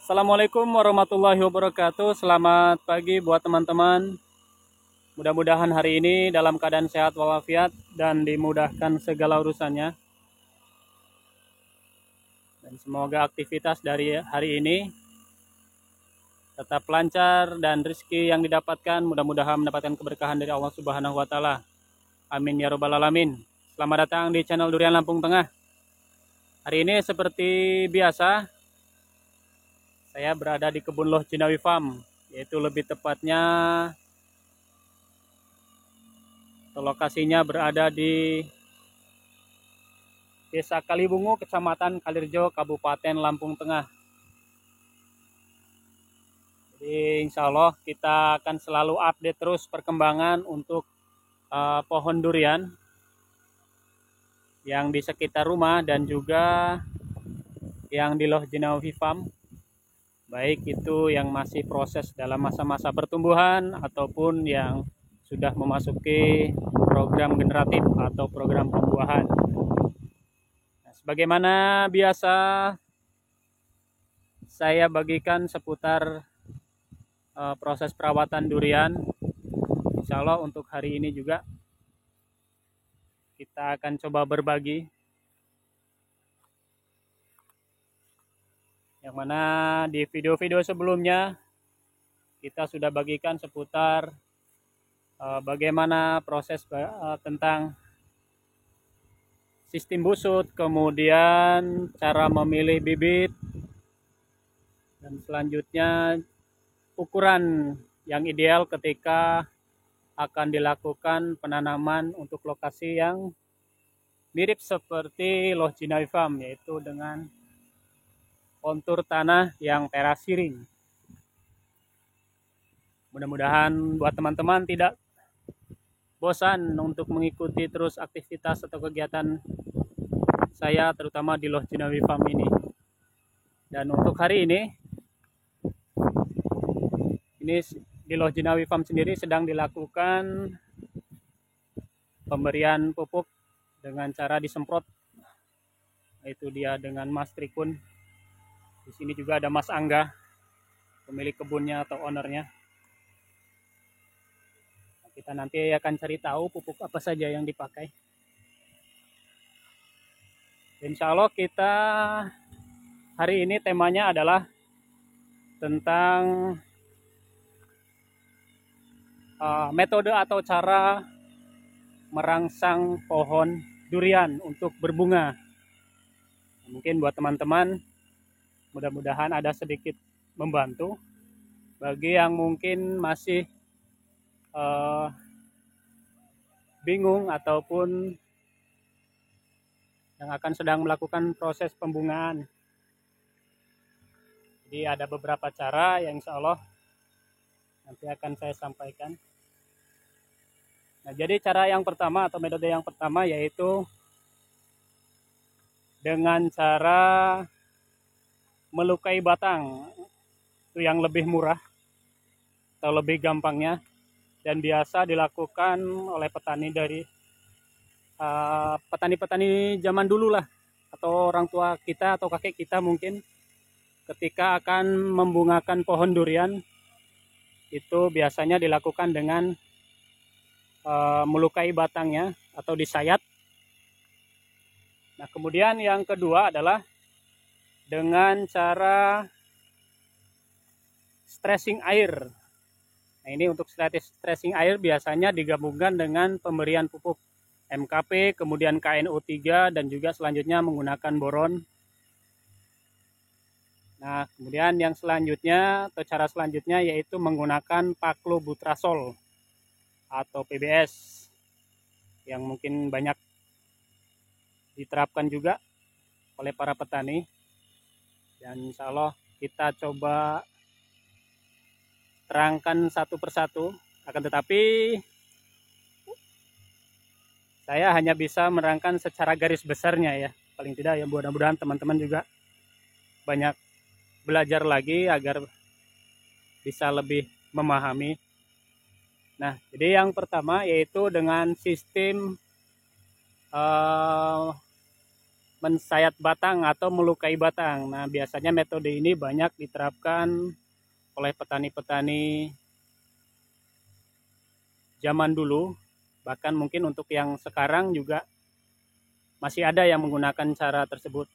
Assalamualaikum warahmatullahi wabarakatuh. Selamat pagi buat teman-teman. Mudah-mudahan hari ini dalam keadaan sehat walafiat dan dimudahkan segala urusannya. Dan semoga aktivitas dari hari ini tetap lancar dan rezeki yang didapatkan mudah-mudahan mendapatkan keberkahan dari Allah Subhanahu wa taala. Amin ya robbal alamin. Selamat datang di channel Durian Lampung Tengah. Hari ini seperti biasa saya berada di kebun Loh Jinawi Farm, yaitu lebih tepatnya lokasinya berada di Desa Kalibungu, Kecamatan Kalirjo, Kabupaten Lampung Tengah. Jadi insya Allah kita akan selalu update terus perkembangan untuk pohon durian yang di sekitar rumah dan juga yang di Loh Jinawi Farm. Baik itu yang masih proses dalam masa-masa pertumbuhan ataupun yang sudah memasuki program generatif atau program pembuahan. Nah, sebagaimana biasa saya bagikan seputar proses perawatan durian. Insya Allah untuk hari ini juga kita akan coba berbagi. Yang mana di video-video sebelumnya kita sudah bagikan seputar bagaimana proses tentang sistem busut, kemudian cara memilih bibit, dan selanjutnya ukuran yang ideal ketika akan dilakukan penanaman untuk lokasi yang mirip seperti Loh Jinawi Farm, yaitu dengan kontur tanah yang teras siring. Mudah-mudahan buat teman-teman tidak bosan untuk mengikuti terus aktivitas atau kegiatan saya terutama di Loh Jinawi Farm ini. Dan untuk hari ini di Loh Jinawi Farm sendiri sedang dilakukan pemberian pupuk dengan cara disemprot, yaitu dia dengan Mas Trikun. Di sini juga ada Mas Angga, pemilik kebunnya atau ownernya. Kita nanti akan cari tahu pupuk apa saja yang dipakai. Insya Allah kita hari ini temanya adalah tentang metode atau cara merangsang pohon durian untuk berbunga. Mungkin buat teman-teman mudah-mudahan ada sedikit membantu bagi yang mungkin masih bingung ataupun yang akan sedang melakukan proses pembungaan. Jadi ada beberapa cara yang insya Allah nanti akan saya sampaikan. Nah, jadi cara yang pertama atau metode yang pertama yaitu dengan cara melukai batang. Itu yang lebih murah atau lebih gampangnya dan biasa dilakukan oleh petani dari petani-petani zaman dulu lah, atau orang tua kita atau kakek kita mungkin ketika akan membungakan pohon durian itu biasanya dilakukan dengan melukai batangnya atau disayat. Nah, kemudian yang kedua adalah dengan cara stressing air. Nah, ini untuk stressing air biasanya digabungkan dengan pemberian pupuk MKP, kemudian KNO3 dan juga selanjutnya menggunakan boron. Nah, kemudian yang selanjutnya atau cara selanjutnya yaitu menggunakan Paclobutasol atau PBS yang mungkin banyak diterapkan juga oleh para petani. Dan insya Allah kita coba terangkan satu persatu, akan tetapi saya hanya bisa menerangkan secara garis besarnya ya, paling tidak ya, mudah-mudahan teman-teman juga banyak belajar lagi agar bisa lebih memahami. Nah, jadi yang pertama yaitu dengan sistem mensayat batang atau melukai batang. Nah, biasanya metode ini banyak diterapkan oleh petani-petani zaman dulu, bahkan mungkin untuk yang sekarang juga masih ada yang menggunakan cara tersebut.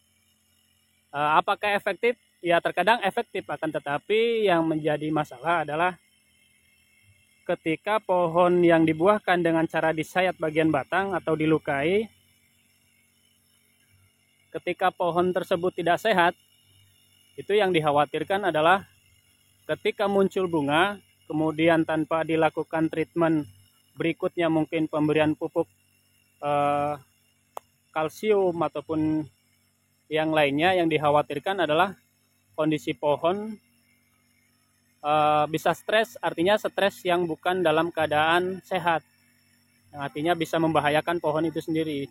Apakah efektif? Ya, terkadang efektif, akan tetapi yang menjadi masalah adalah ketika pohon yang dibuahkan dengan cara disayat bagian batang atau dilukai, ketika pohon tersebut tidak sehat, itu yang dikhawatirkan adalah ketika muncul bunga, kemudian tanpa dilakukan treatment berikutnya, mungkin pemberian pupuk kalsium ataupun yang lainnya, yang dikhawatirkan adalah kondisi pohon bisa stres, artinya stres yang bukan dalam keadaan sehat, yang artinya bisa membahayakan pohon itu sendiri.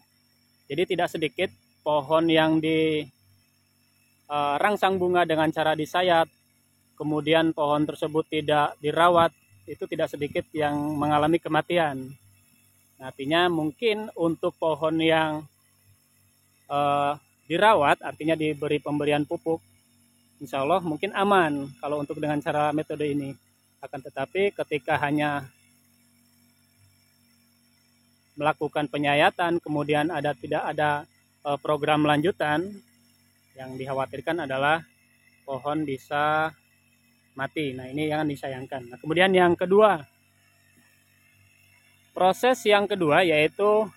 Jadi tidak sedikit pohon yang dirangsang bunga dengan cara disayat, kemudian pohon tersebut tidak dirawat, itu tidak sedikit yang mengalami kematian. Artinya mungkin untuk pohon yang dirawat, artinya diberi pemberian pupuk, insya Allah mungkin aman kalau untuk dengan cara metode ini. Akan tetapi ketika hanya melakukan penyayatan, kemudian tidak ada program lanjutan, yang dikhawatirkan adalah pohon bisa mati. Nah, ini yang disayangkan. Nah, kemudian yang kedua, proses yang kedua yaitu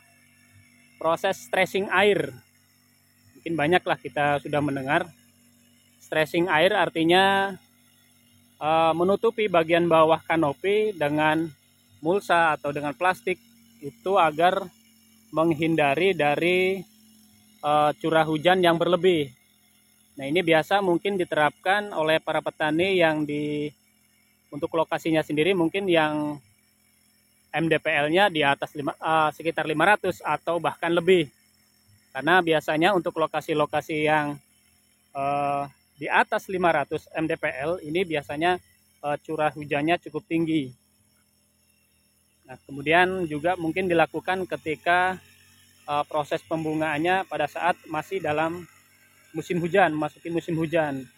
proses stressing air. Mungkin banyaklah kita sudah mendengar. Stressing air artinya menutupi bagian bawah kanopi dengan mulsa atau dengan plastik, itu agar menghindari dari curah hujan yang berlebih. Nah, ini biasa mungkin diterapkan oleh para petani yang untuk lokasinya sendiri mungkin yang MDPL-nya di atas sekitar 500 atau bahkan lebih. Karena biasanya untuk lokasi-lokasi yang di atas 500 MDPL ini biasanya curah hujannya cukup tinggi. Nah, kemudian juga mungkin dilakukan ketika proses pembungaannya pada saat masih dalam musim hujan, memasuki musim hujan.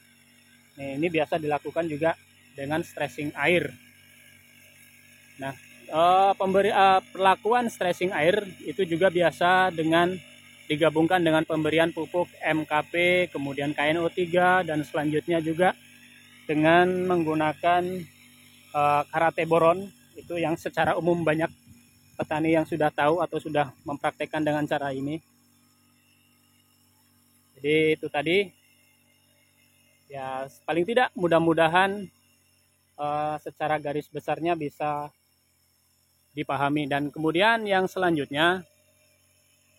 Nah, ini biasa dilakukan juga dengan stressing air. Nah, perlakuan stressing air itu juga biasa dengan digabungkan dengan pemberian pupuk MKP, kemudian KNO3, dan selanjutnya juga dengan menggunakan karate boron, itu yang secara umum banyak petani yang sudah tahu atau sudah mempraktekkan dengan cara ini. Jadi itu tadi, ya paling tidak mudah-mudahan secara garis besarnya bisa dipahami. Dan kemudian yang selanjutnya,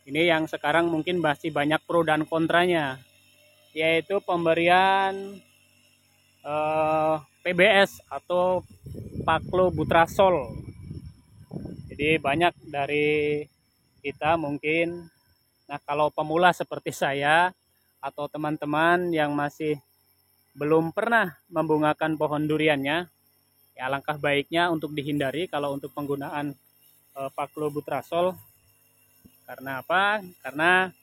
ini yang sekarang mungkin masih banyak pro dan kontranya, yaitu pemberian PBS atau Paclobutasol. Jadi banyak dari kita mungkin, nah kalau pemula seperti saya atau teman-teman yang masih belum pernah membungakan pohon duriannya, ya alangkah baiknya untuk dihindari kalau untuk penggunaan Paclobutasol. Karena apa? Karena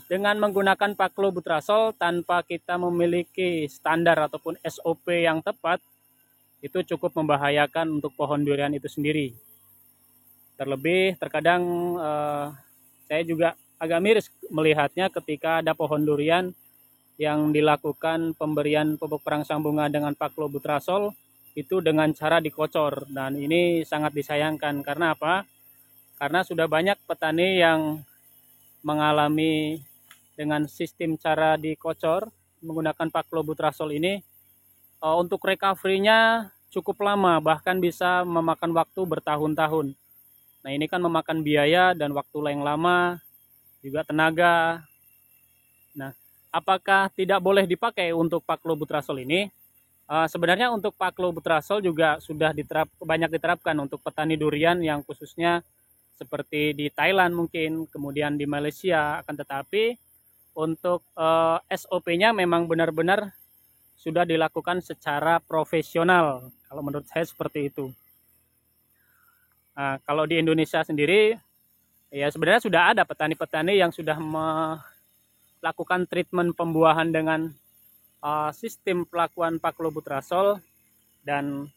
dengan menggunakan Paclobutasol tanpa kita memiliki standar ataupun SOP yang tepat, itu cukup membahayakan untuk pohon durian itu sendiri. Terlebih terkadang saya juga agak miris melihatnya ketika ada pohon durian yang dilakukan pemberian pupuk perangsang bunga dengan Paclobutasol itu dengan cara dikocor, dan ini sangat disayangkan. Karena apa? Karena sudah banyak petani yang mengalami dengan sistem cara dikocor menggunakan Paclobutasol ini, untuk recovery-nya cukup lama, bahkan bisa memakan waktu bertahun-tahun. Nah, ini kan memakan biaya dan waktu yang lama, juga tenaga. Nah, apakah tidak boleh dipakai untuk Paclobutasol ini? Sebenarnya untuk Paclobutasol juga sudah banyak diterapkan untuk petani durian yang khususnya seperti di Thailand mungkin, kemudian di Malaysia. Akan tetapi untuk SOP-nya memang benar-benar sudah dilakukan secara profesional, kalau menurut saya seperti itu. Nah, kalau di Indonesia sendiri Ya sebenarnya sudah ada petani-petani yang sudah melakukan treatment pembuahan dengan sistem pelakuan Paclobutasol dan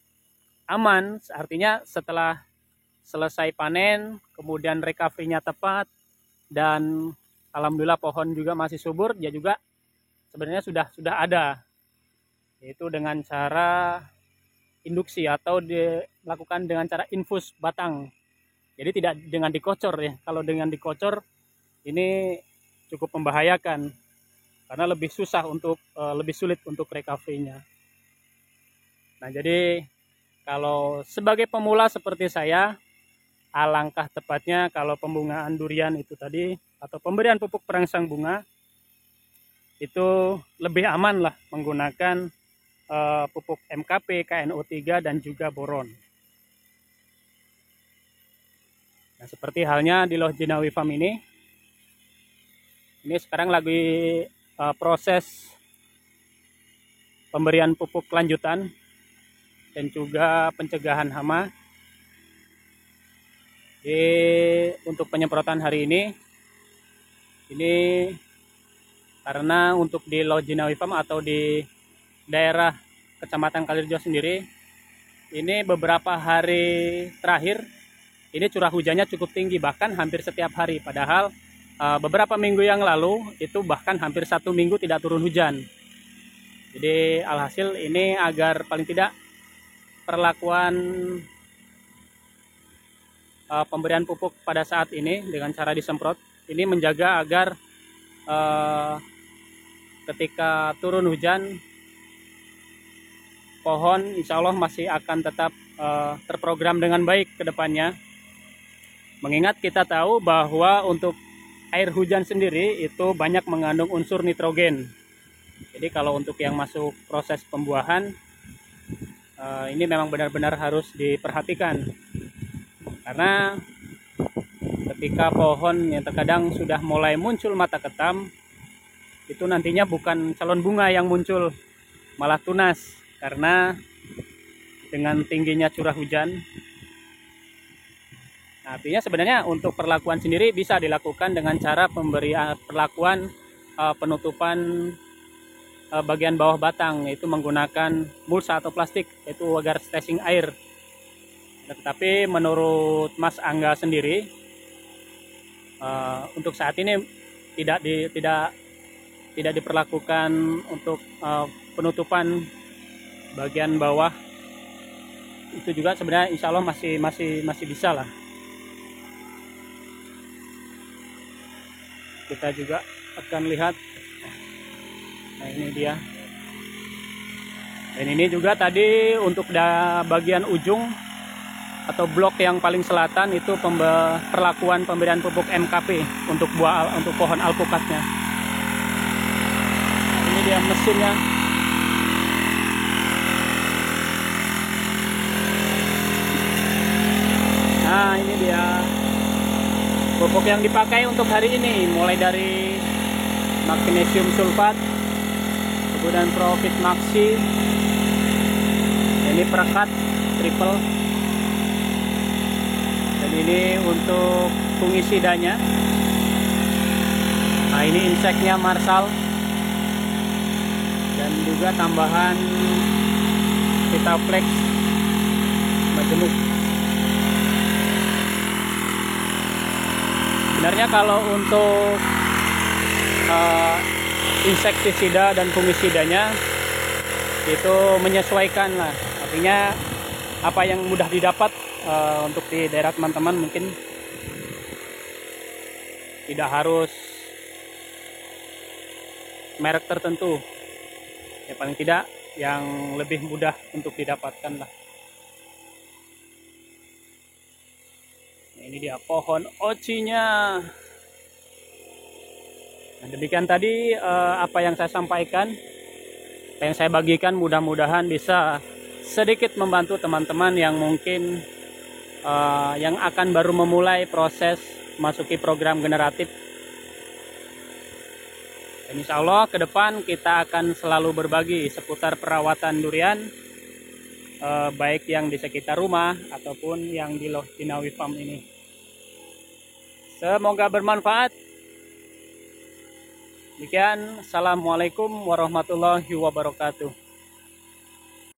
aman, artinya setelah selesai panen, kemudian recovery-nya tepat, dan alhamdulillah pohon juga masih subur, dia juga sebenarnya sudah ada, yaitu dengan cara induksi atau dilakukan dengan cara infus batang. Jadi tidak dengan dikocor ya. Kalau dengan dikocor ini cukup membahayakan karena lebih susah untuk lebih sulit untuk recovery-nya. Nah, jadi kalau sebagai pemula seperti saya, alangkah tepatnya kalau pembungaan durian itu tadi atau pemberian pupuk perangsang bunga itu lebih aman lah menggunakan pupuk MKP, KNO3 dan juga boron. Nah, seperti halnya di Loh Jinawi Farm ini sekarang lagi proses pemberian pupuk lanjutan dan juga pencegahan hama. Untuk penyemprotan hari ini karena untuk di Loh Jinawi Farm atau di daerah Kecamatan Kalirjo sendiri, ini beberapa hari terakhir ini curah hujannya cukup tinggi, bahkan hampir setiap hari. Padahal beberapa minggu yang lalu itu bahkan hampir 1 minggu tidak turun hujan. Jadi alhasil ini agar paling tidak perlakuan pemberian pupuk pada saat ini dengan cara disemprot ini menjaga agar ketika turun hujan pohon insya Allah masih akan tetap terprogram dengan baik ke depannya. Mengingat kita tahu bahwa untuk air hujan sendiri itu banyak mengandung unsur nitrogen. Jadi kalau untuk yang masuk proses pembuahan ini memang benar-benar harus diperhatikan. Karena ketika pohon yang terkadang sudah mulai muncul mata ketam, itu nantinya bukan calon bunga yang muncul, malah tunas. Karena dengan tingginya curah hujan, artinya sebenarnya untuk perlakuan sendiri bisa dilakukan dengan cara perlakuan penutupan bagian bawah batang, yaitu menggunakan mulsa atau plastik, yaitu agar stashing air. Tetapi menurut Mas Angga sendiri, untuk saat ini tidak diperlakukan untuk penutupan bagian bawah. Itu juga sebenarnya insya Allah masih bisa lah. Kita juga akan lihat. Nah, ini dia. Dan ini juga tadi untuk bagian ujung atau blok yang paling selatan itu perlakuan pemberian pupuk MKP untuk pohon alpukatnya. Nah, ini dia mesinnya. Nah, ini dia pupuk yang dipakai untuk hari ini, mulai dari magnesium sulfat, kemudian Profit Maxi, ini perekat triple, dan ini untuk fungisidanya. Nah, ini inseknya Marshall, dan juga tambahan Vitaflex majemuk. Sebenarnya kalau untuk insektisida dan fungisidanya itu menyesuaikan lah, artinya apa yang mudah didapat untuk di daerah teman-teman mungkin tidak harus merek tertentu, ya paling tidak yang lebih mudah untuk didapatkan lah. Ini dia pohon ocinya. Nah, demikian tadi apa yang saya sampaikan, apa yang saya bagikan, mudah-mudahan bisa sedikit membantu teman-teman yang mungkin yang akan baru memulai proses masuki program generatif. Dan insya Allah ke depan kita akan selalu berbagi seputar perawatan durian, baik yang di sekitar rumah ataupun yang di Loh Jinawi Farm ini. Semoga bermanfaat. Demikian, assalamualaikum warahmatullahi wabarakatuh.